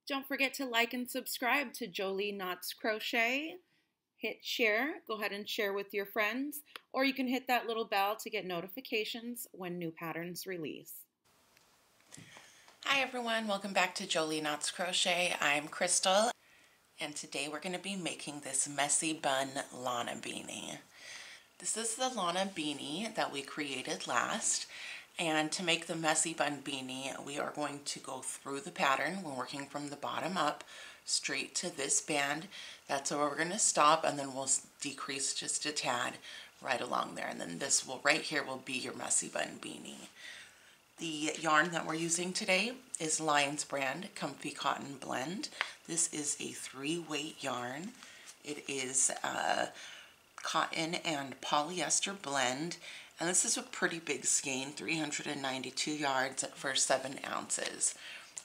Don't forget to like and subscribe to Jolie Knots Crochet. Hit share, go ahead and share with your friends, or you can hit that little bell to get notifications when new patterns release. Hi everyone, welcome back to Jolie Knots Crochet. I'm Crystal, and today we're going to be making this messy bun Lana beanie. This is the Lana beanie that we created last, and to make the messy bun beanie, we are going to go through the pattern. We're working from the bottom up straight to this band. That's where we're going to stop, and then we'll decrease just a tad right along there, and then this will right here will be your messy bun beanie. The yarn that we're using today is Lion's brand Comfy Cotton Blend. This is a 3-weight yarn. It is a cotton and polyester blend, and this is a pretty big skein, 392 yards for 7 ounces.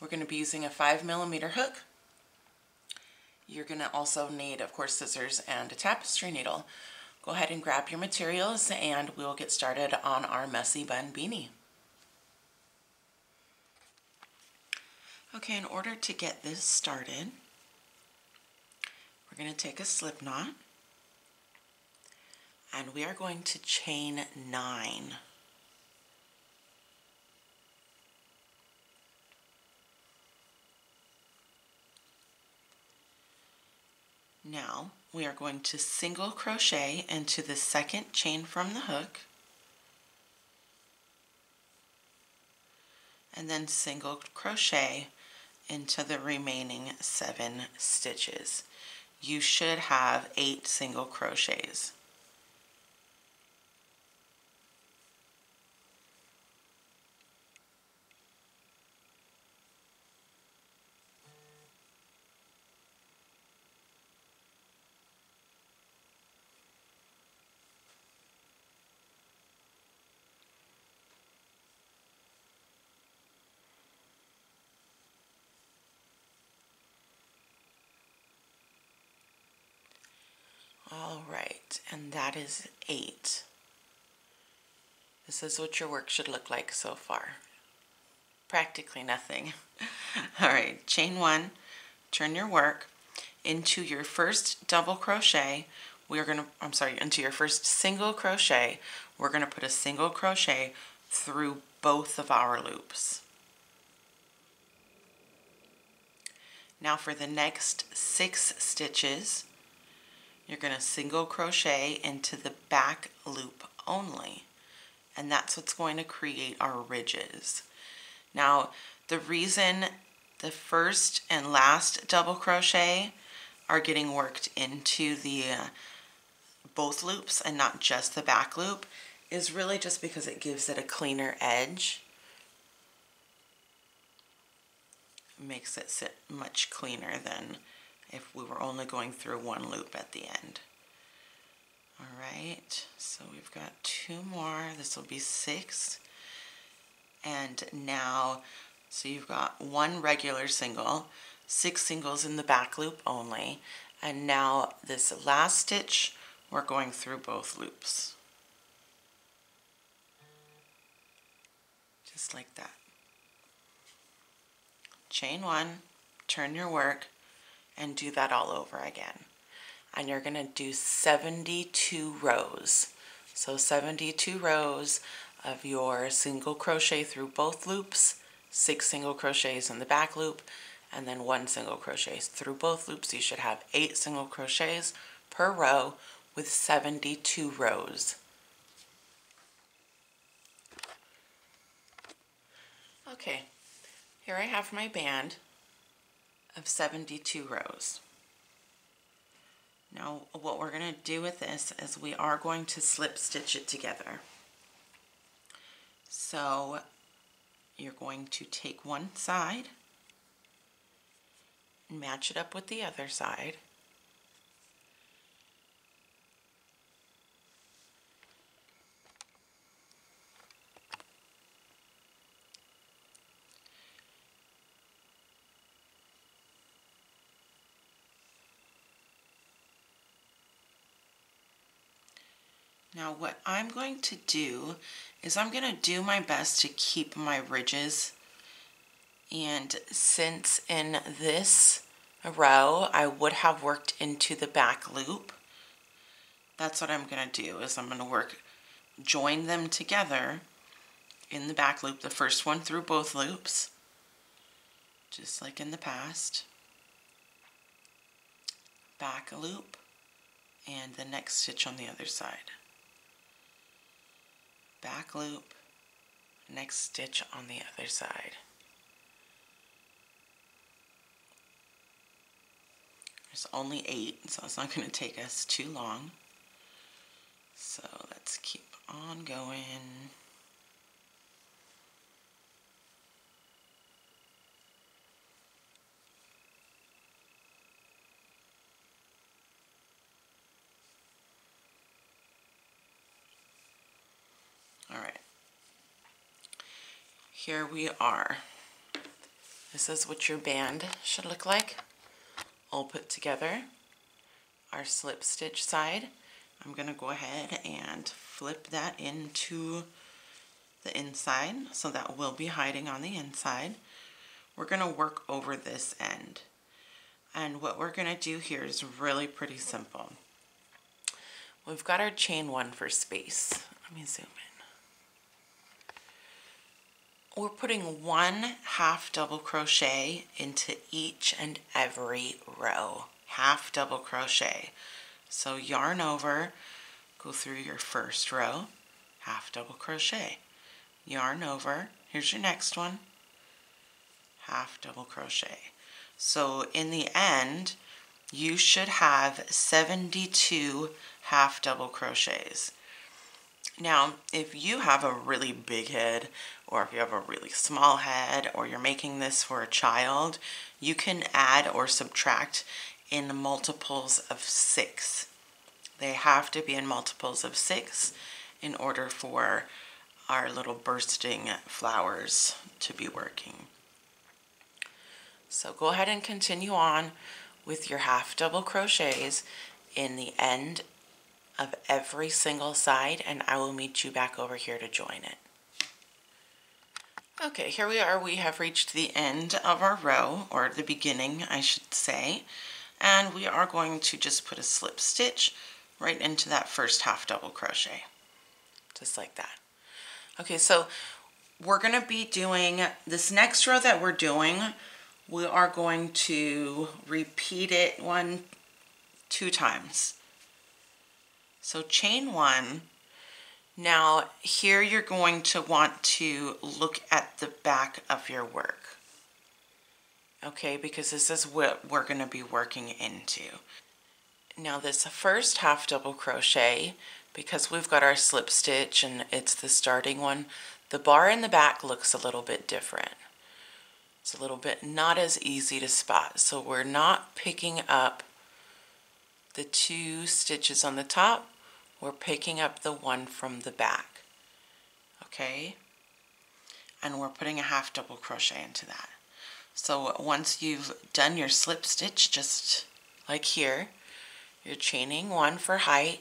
We're going to be using a 5mm hook. You're going to also need, of course, scissors and a tapestry needle. Go ahead and grab your materials and we'll get started on our messy bun beanie. Okay, in order to get this started, we're going to take a slip knot and we are going to chain 9. Now we are going to single crochet into the second chain from the hook and then single crochet into the remaining 7 stitches. You should have 8 single crochets. All right, and that is 8. This is what your work should look like so far. Practically nothing. All right, chain 1, turn your work into your first double crochet. Into your first single crochet, we're going to put a single crochet through both of our loops. Now for the next 6 stitches, you're going to single crochet into the back loop only, and that's what's going to create our ridges. Now, the reason the first and last double crochet are getting worked into the both loops and not just the back loop is really just because it gives it a cleaner edge. It makes it sit much cleaner than if we were only going through one loop at the end. All right, so we've got 2 more. This will be 6. And now, so you've got 1 regular single, 6 singles in the back loop only, and now this last stitch, we're going through both loops. Just like that. Chain 1, turn your work, and do that all over again. And you're going to do 72 rows. So 72 rows of your single crochet through both loops, 6 single crochets in the back loop, and then 1 single crochet through both loops. You should have 8 single crochets per row with 72 rows. Okay, here I have my band of 72 rows. Now what we're going to do with this is we are going to slip stitch it together. So you're going to take one side, match it up with the other side, Now what I'm going to do is I'm going to do my best to keep my ridges And since in this row I would have worked into the back loop, that's what I'm going to do, is I'm going to join them together in the back loop, the first one through both loops, just like in the past. Back loop, and the next stitch on the other side. Back loop, next stitch on the other side. There's only 8, so it's not going to take us too long. So let's keep on going. All right. Here we are. This is what your band should look like, all put together. Our slip stitch side, I'm going to go ahead and flip that into the inside, so that will be hiding on the inside. We're going to work over this end. And what we're going to do here is really pretty simple. We've got our chain 1 for space. Let me zoom in. We're putting 1 half double crochet into each and every row. Half double crochet. So yarn over, go through your first row, half double crochet. Yarn over, here's your next one, half double crochet. So in the end, you should have 72 half double crochets. Now, if you have a really big head, or if you have a really small head, or you're making this for a child, you can add or subtract in multiples of 6. They have to be in multiples of 6 in order for our little bursting flowers to be working. So go ahead and continue on with your half double crochets in the end of every single side, and I will meet you back over here to join it. Okay, here we are. We have reached the end of our row, or the beginning, I should say, and we are going to just put a slip stitch right into that first half double crochet, just like that. Okay, so we're going to be doing this next row that we're doing. We are going to repeat it 2 times. So chain 1. Now here you're going to want to look at the back of your work. Okay, because this is what we're going to be working into. Now this first half double crochet, because we've got our slip stitch and it's the starting one, the bar in the back looks a little bit different. It's a little bit not as easy to spot. So we're not picking up the 2 stitches on the top, we're picking up the one from the back. Okay? And we're putting a half double crochet into that. So once you've done your slip stitch, just like here, you're chaining 1 for height,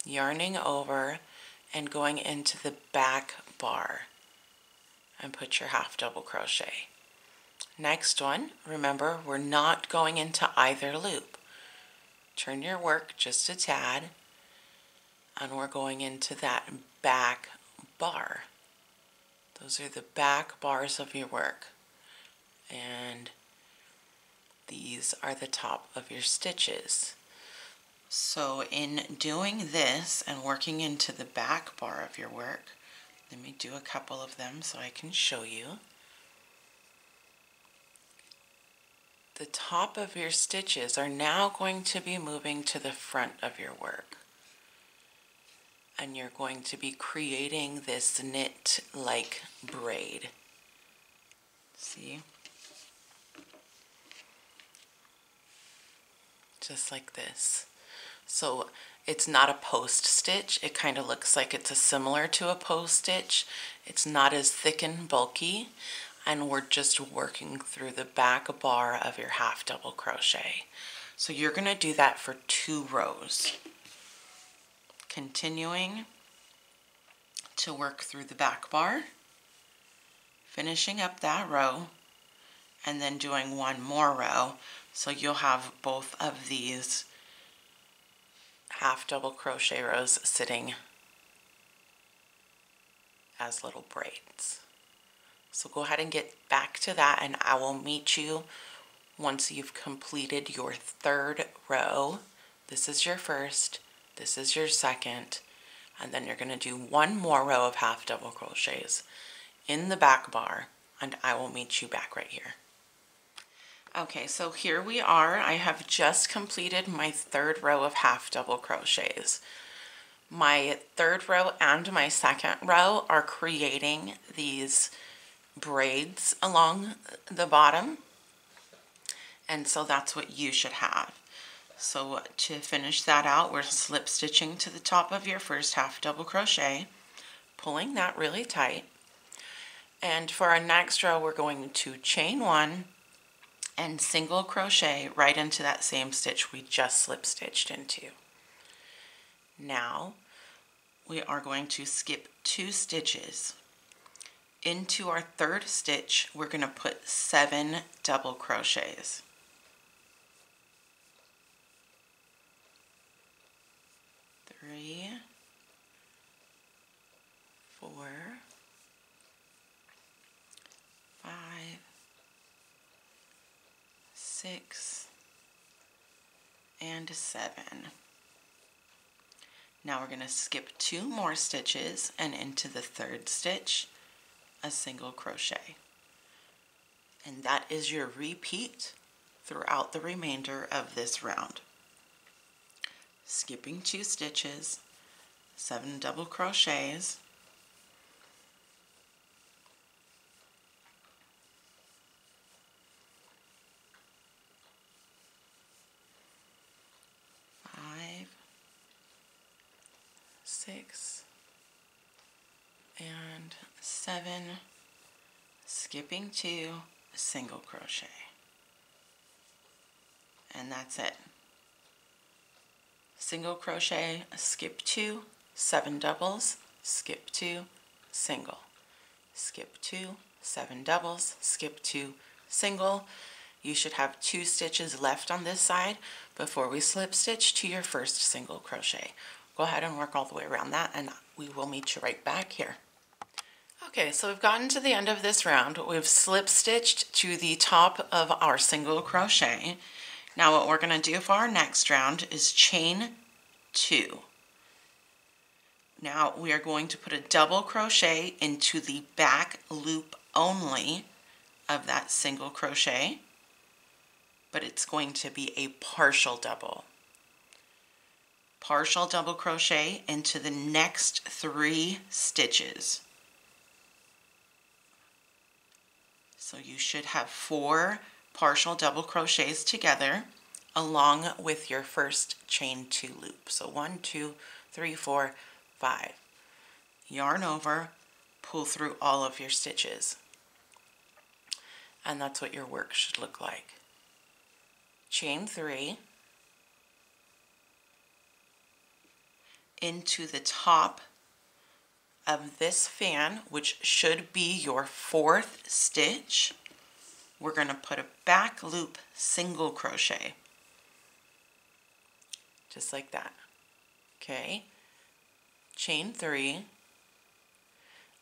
yarning over, and going into the back bar and put your half double crochet. Next one, remember, we're not going into either loop. Turn your work just a tad, and we're going into that back bar. Those are the back bars of your work. And these are the top of your stitches. So in doing this and working into the back bar of your work, let me do a couple of them so I can show you. The top of your stitches are now going to be moving to the front of your work. And you're going to be creating this knit-like braid. See? Just like this. So it's not a post stitch. It kind of looks like it's similar to a post stitch. It's not as thick and bulky. And we're just working through the back bar of your half double crochet. So you're going to do that for 2 rows. Continuing to work through the back bar, finishing up that row, and then doing one more row. So you'll have both of these half double crochet rows sitting as little braids. So go ahead and get back to that, and I will meet you once you've completed your third row. This is your first, this is your second, and then you're going to do one more row of half double crochets in the back bar, and I will meet you back right here. Okay, so here we are. I have just completed my third row of half double crochets. My third row and my second row are creating these braids along the bottom, and so that's what you should have. So to finish that out, we're slip stitching to the top of your first half double crochet, pulling that really tight, and for our next row we're going to chain one and single crochet right into that same stitch we just slip stitched into. Now we are going to skip 2 stitches. Into our third stitch, we're going to put 7 double crochets. 3, 4, 5, 6, and 7. Now we're going to skip 2 more stitches, and into the third stitch, a single crochet. And that is your repeat throughout the remainder of this round. Skipping 2 stitches, 7 double crochets, five, 6, and 7, skipping 2, a single crochet, and that's it. Single crochet, skip 2, 7 doubles, skip 2, single, skip 2, 7 doubles, skip 2, single. You should have 2 stitches left on this side before we slip stitch to your first single crochet. Go ahead and work all the way around that, and we will meet you right back here. Okay, so we've gotten to the end of this round. We've slip stitched to the top of our single crochet. Now what we're going to do for our next round is chain 2. Now we are going to put a double crochet into the back loop only of that single crochet, but it's going to be a partial double. Partial double crochet into the next 3 stitches. So you should have 4 partial double crochets together along with your first chain 2 loop. So 1, 2, 3, 4, 5. Yarn over, pull through all of your stitches. And that's what your work should look like. Chain 3 into the top of this fan, which should be your 4th stitch. We're going to put a back loop single crochet, just like that. Okay, chain 3,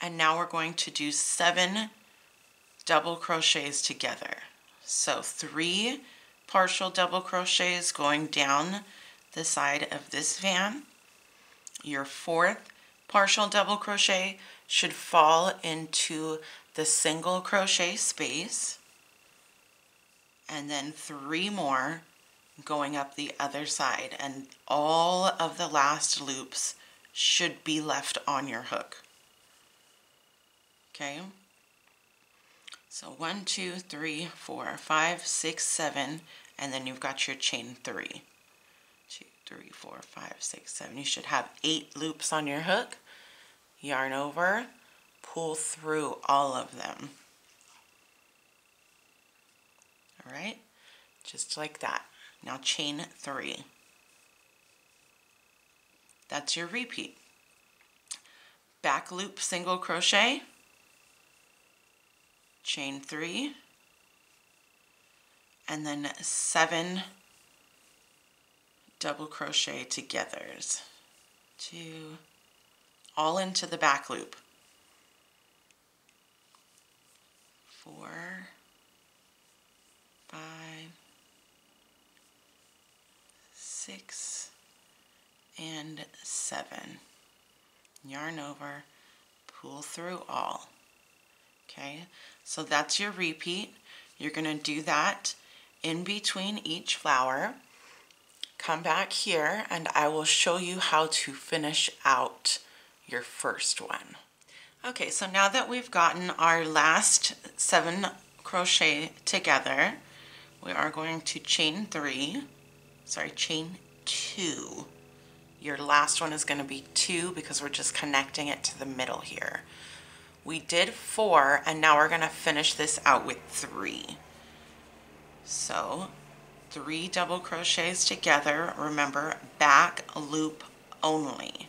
and now we're going to do 7 double crochets together. So 3 partial double crochets going down the side of this fan. Your 4th partial double crochet should fall into the single crochet space, and then 3 more going up the other side, and all of the last loops should be left on your hook. Okay, so 1, 2, 3, 4, 5, 6, 7, and then you've got your chain 3. 2, 3, 4, 5, 6, 7. You should have 8 loops on your hook. Yarn over, pull through all of them. All right, just like that. Now chain 3. That's your repeat. Back loop single crochet, chain 3, and then 7 double crochet togethers, 2, all into the back loop, 4, 5, 6, and 7. Yarn over, pull through all. Okay, so that's your repeat. You're going to do that in between each flower. Come back here and I will show you how to finish out your first one. Okay, so now that we've gotten our last 7 crochet together, we are going to chain 2. Your last one is going to be 2 because we're just connecting it to the middle here. We did 4 and now we're going to finish this out with 3. So 3 double crochets together, remember, back loop only.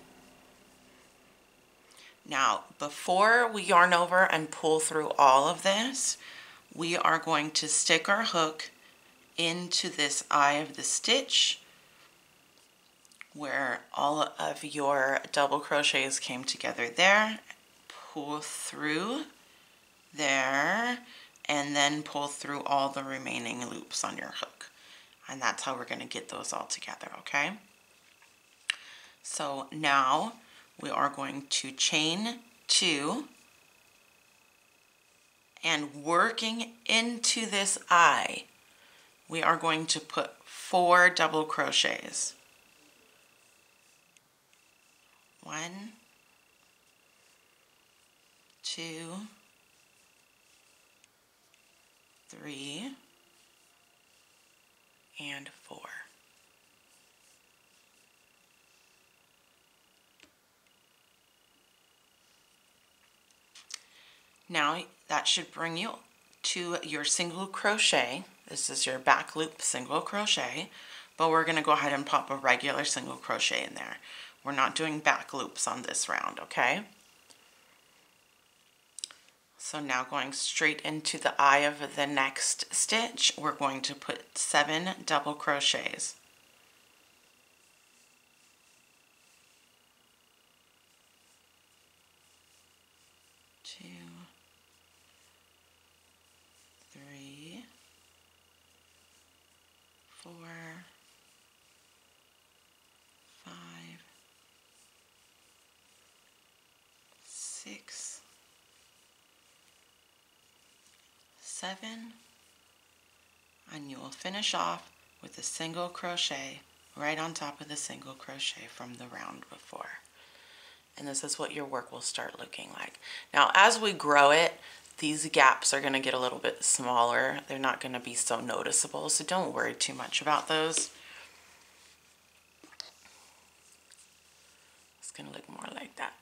Now, before we yarn over and pull through all of this, we are going to stick our hook into this eye of the stitch where all of your double crochets came together there. Pull through there and then pull through all the remaining loops on your hook. And that's how we're going to get those all together, okay? So now we are going to chain 2 and working into this eye, we are going to put 4 double crochets. 1, 2, 3, and 4. Now that should bring you to your single crochet. This is your back loop single crochet, but we're going to go ahead and pop a regular single crochet in there. We're not doing back loops on this round, okay? So now going straight into the eye of the next stitch, we're going to put 7 double crochets. 2, 3, 4, 5, 6, 7, and you will finish off with a single crochet right on top of the single crochet from the round before. And this is what your work will start looking like. Now, as we grow it, these gaps are going to get a little bit smaller. They're not going to be so noticeable, so don't worry too much about those. It's going to look more like that.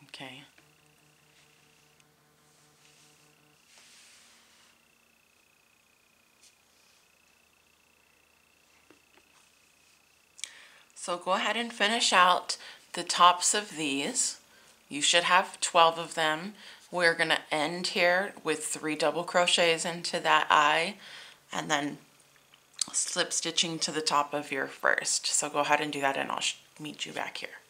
Okay. So go ahead and finish out the tops of these. You should have 12 of them. We're going to end here with 3 double crochets into that eye and then slip stitching to the top of your first. So go ahead and do that and I'll meet you back here.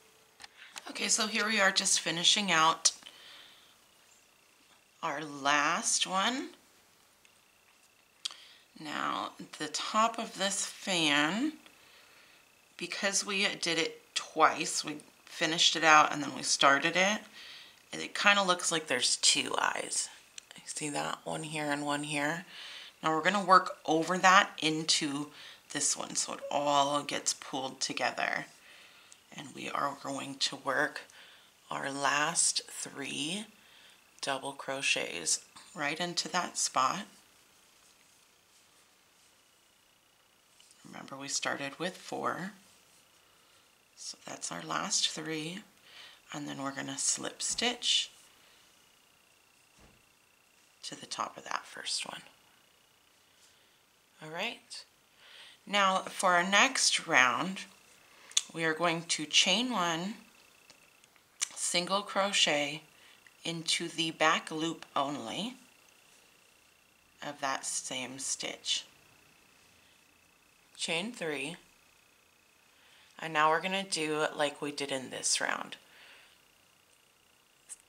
Okay, so here we are just finishing out our last one. Now the top of this fan, because we did it twice, we finished it out and then we started it, and it kind of looks like there's 2 eyes. You see that? One here and one here. Now we're going to work over that into this one so it all gets pulled together. And we are going to work our last 3 double crochets right into that spot. Remember, we started with 4. So that's our last 3, and then we're going to slip stitch to the top of that first one. All right. Now for our next round, we are going to chain 1, single crochet into the back loop only, of that same stitch. Chain 3, and now we're going to do it like we did in this round.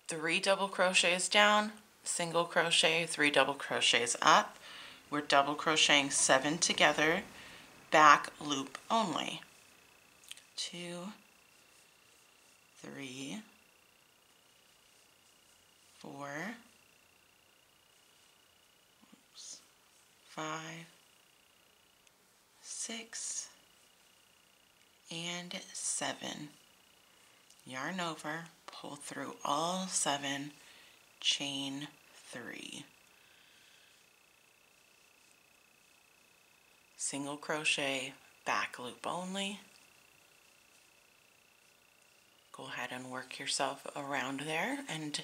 3 double crochets down, single crochet, 3 double crochets up. We're double crocheting 7 together, back loop only. 2, 3, 4, 5, 6, and 7. Yarn over, pull through all 7, chain 3. Single crochet, back loop only. Go ahead and work yourself around there, and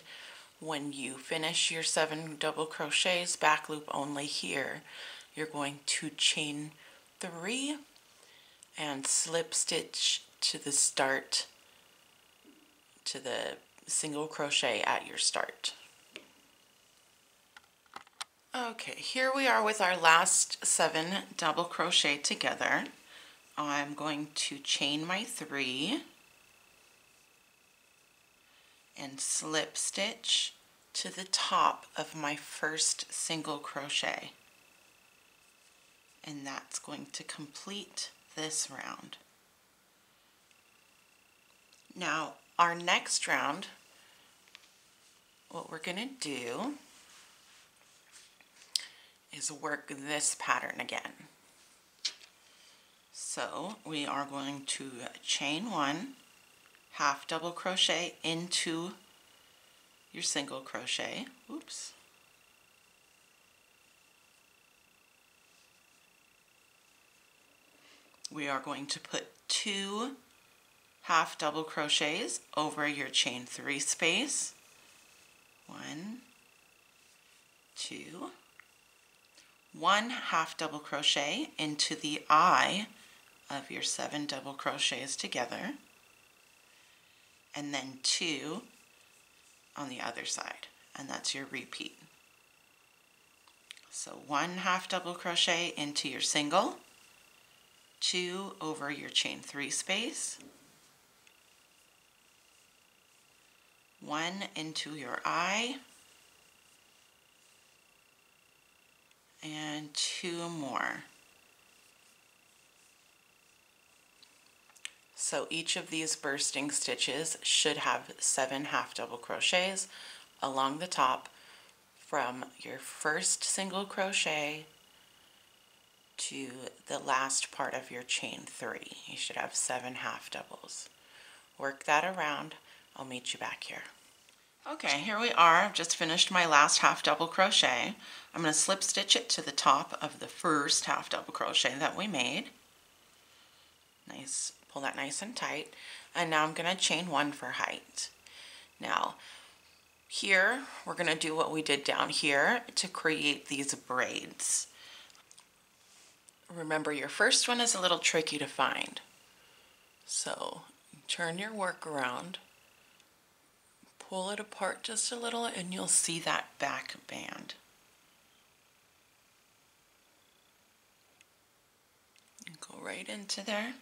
when you finish your 7 double crochets, back loop only here, you're going to chain 3 and slip stitch to the start, to the single crochet at your start. Okay, here we are with our last 7 double crochet together. I'm going to chain my 3 and slip stitch to the top of my first single crochet, and that's going to complete this round. Now our next round, what we're going to do is work this pattern again. So we are going to chain 1, half double crochet into your single crochet. Oops. We are going to put 2 half double crochets over your chain 3 space. 1, 2, 1 half double crochet into the eye of your 7 double crochets together, and then 2 on the other side, and that's your repeat. So 1 half double crochet into your single, 2 over your chain 3 space, 1 into your eye, and 2 more. So each of these bursting stitches should have 7 half double crochets along the top from your first single crochet to the last part of your chain 3. You should have 7 half doubles. Work that around. I'll meet you back here. Okay, here we are. I've just finished my last half double crochet. I'm going to slip stitch it to the top of the first half double crochet that we made. Nice, pull that nice and tight. And now I'm going to chain 1 for height. Now, here we're going to do what we did down here to create these braids. Remember, your first one is a little tricky to find. So turn your work around, pull it apart just a little, and you'll see that back band. And go right into there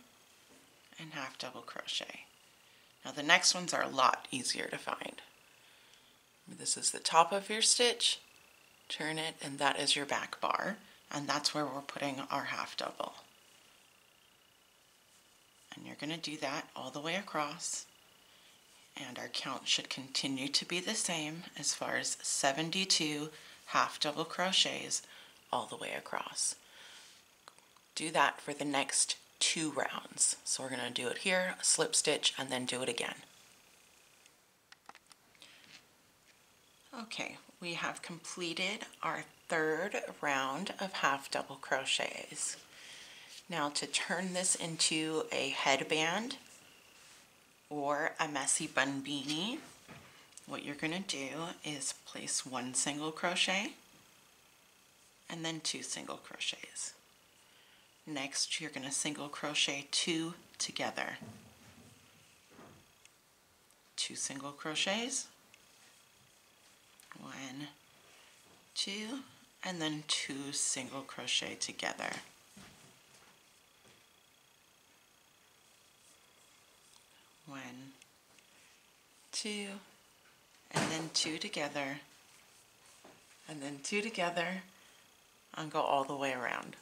and half double crochet. Now the next ones are a lot easier to find. This is the top of your stitch, turn it, and that is your back bar, and that's where we're putting our half double. And you're going to do that all the way across, and our count should continue to be the same as far as 72 half double crochets all the way across. Do that for the next 2 rounds. So we're going to do it here, slip stitch, and then do it again. Okay, we have completed our 3rd round of half double crochets. Now to turn this into a headband or a messy bun beanie, what you're going to do is place 1 single crochet and then 2 single crochets. Next, you're going to single crochet 2 together. 2 single crochets, 1, 2, and then 2 single crochet together. 1, 2, and then 2 together, and then 2 together, and go all the way around.